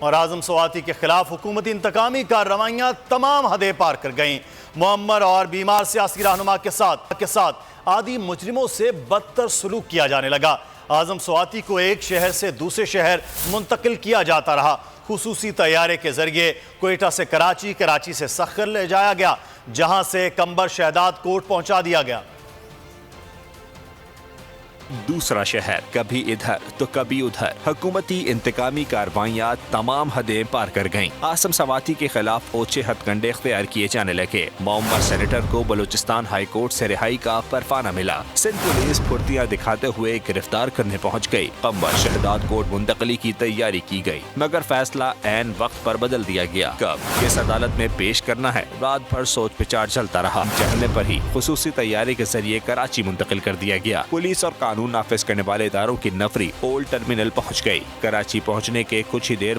और आजम स्वाति के खिलाफ हुकूमती इंतकामी कार्रवाइयां तमाम हदें पार कर गईं। मुअम्मर और बीमार सियासी रहनुमा के साथ आदि मुजरिमों से बदतर सलूक किया जाने लगा। आजम स्वाति को एक शहर से दूसरे शहर मुंतकिल किया जाता रहा। खुसूसी तैयारे के जरिए क्वेटा से कराची, कराची से सखर ले जाया गया, जहां से कंबर शहदाद कोर्ट पहुंचा दिया गया। दूसरा शहर, कभी इधर तो कभी उधर। हुकूमती इंतकामी कार्रवाइयां तमाम हदें पार कर गईं। आसम सवाती के खिलाफ ओछे हथकंडे इख्तियार किए जाने लगे। मुअम्मर सेनेटर को बलूचिस्तान हाई कोर्ट से रिहाई का परवाना मिला। सिंध पुलिस फुर्तियां दिखाते हुए गिरफ्तार करने पहुंच गई। कंबर शहदाद कोर्ट मुंतकली की तैयारी की गई, मगर फैसला ऐन वक्त पर बदल दिया गया। कब किस अदालत में पेश करना है, रात भर सोच विचार चलता रहा। चहने पर ही खुसूसी तैयारी के जरिए कराची मुंतकिल कर दिया गया। पुलिस और कानून नाफिज करने वाले इदारों की नफरी ओल्ड टर्मिनल पहुंच गई। कराची पहुंचने के कुछ ही देर बाद